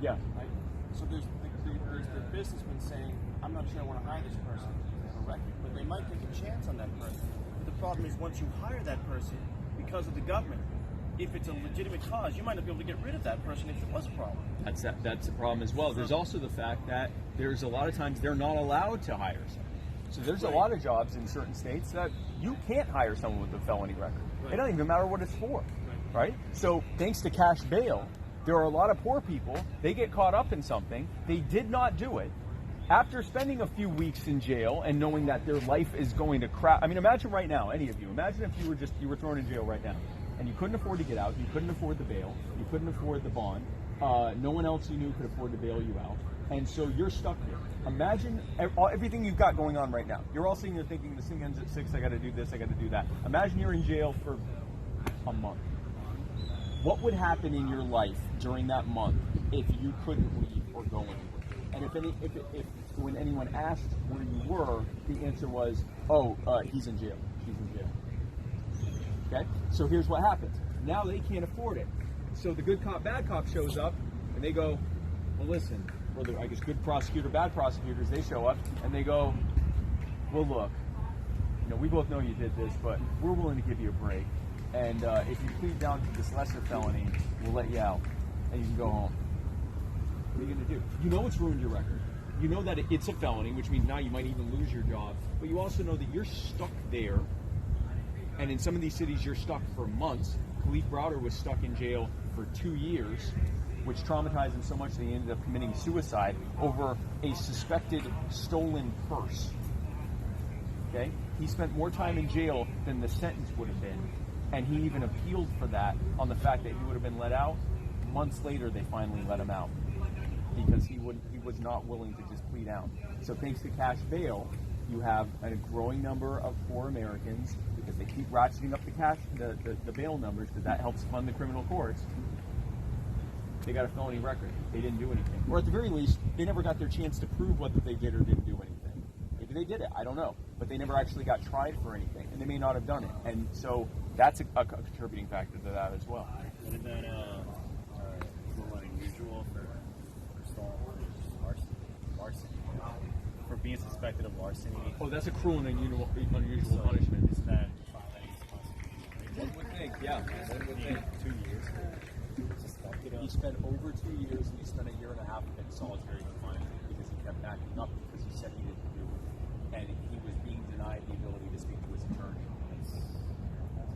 Yeah. Right? So there's the businessman saying, I'm not sure I want to hire this person because they have a record, but they might take a chance on that person. But the problem is once you hire that person, because of the government, if it's a legitimate cause, you might not be able to get rid of that person if it was a problem. That's a problem as well. There's also the fact that there's a lot of times they're not allowed to hire someone. So there's a lot of jobs in certain states that you can't hire someone with a felony record. It doesn't even matter what it's for, right? So thanks to cash bail, there are a lot of poor people, they get caught up in something, they did not do it. After spending a few weeks in jail and knowing that their life is going to crap, I mean, imagine right now, any of you, imagine if you were thrown in jail right now and you couldn't afford to get out, you couldn't afford the bail, you couldn't afford the bond, no one else you knew could afford to bail you out, and so you're stuck there. Imagine everything you've got going on right now. You're all sitting there thinking, this thing ends at 6, I got to do this, I got to do that. Imagine you're in jail for a month. What would happen in your life during that month if you couldn't leave or go anywhere? And if when anyone asked where you were, the answer was, he's in jail, she's in jail. Okay? So here's what happens. Now they can't afford it. So the good cop, bad cop shows up, and they go, well, listen, or I guess good prosecutor, bad prosecutors, they show up, and they go, well, look, we both know you did this, but we're willing to give you a break. And if you plead down to this lesser felony, we'll let you out, and you can go home. What are you going to do? You know it's ruined your record. You know that it's a felony, which means now you might even lose your job. But you also know that you're stuck there. And in some of these cities, you're stuck for months. Khalif Browder was stuck in jail for 2 years, which traumatized him so much that he ended up committing suicide over a suspected stolen purse. Okay? He spent more time in jail than the sentence would have been. And he even appealed for that on the fact that he would have been let out. Months later, they finally let him out because he was not willing to just plead out. So thanks to cash bail, you have a growing number of poor Americans because they keep ratcheting up the bail numbers because that helps fund the criminal courts. They got a felony record. They didn't do anything. Or at the very least, they never got their chance to prove whether they did or didn't do anything. Maybe they did it, I don't know. But they never actually got tried for anything, and they may not have done it. And so that's a contributing factor to that as well. Isn't that cruel and unusual for larceny? For being suspected of larceny. Oh, that's a cruel and unusual punishment. Isn't that one would think, yeah. One would think. 2 years? He spent over 2 years, and he spent 1.5 years in solitary confinement because he kept backing up because he said he didn't do it. And he was being denied the ability to speak to his attorney.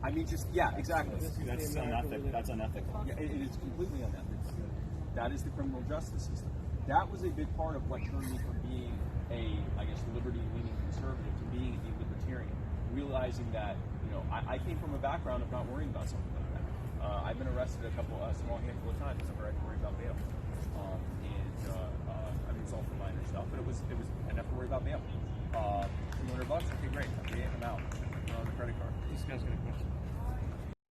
I mean, exactly. That's unethical. That's unethical. Yeah, it is completely unethical. That is the criminal justice system. That was a big part of what turned me from being liberty-leaning conservative to being a libertarian. Realizing that, I came from a background of not worrying about something like that. I've been arrested a small handful of times. Never had to worry about bail. It's all for minor stuff, but it was I didn't have to worry about bail. $200, okay, great. I'm out. On the credit card. This guy's got a question.